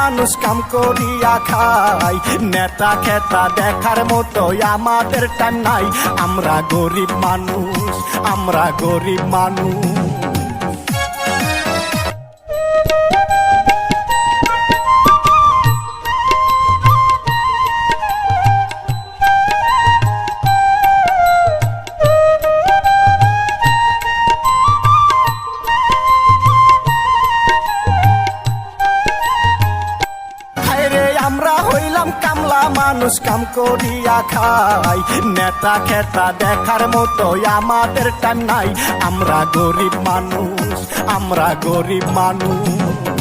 মানুষ কাম করিয়া খাই, নেতা খেতা দেখার মতো আমাদের টাইম নাই। আমরা গরিব মানুষ, আমরা গরিব মানুষ। আমরা হইলাম কামলা মানুষ কাম করিয়া খাই, নেতা খেতা দেখার মতো আমাদের টাইম নাই। আমরা গরিব মানুষ, আমরা গরিব মানুষ।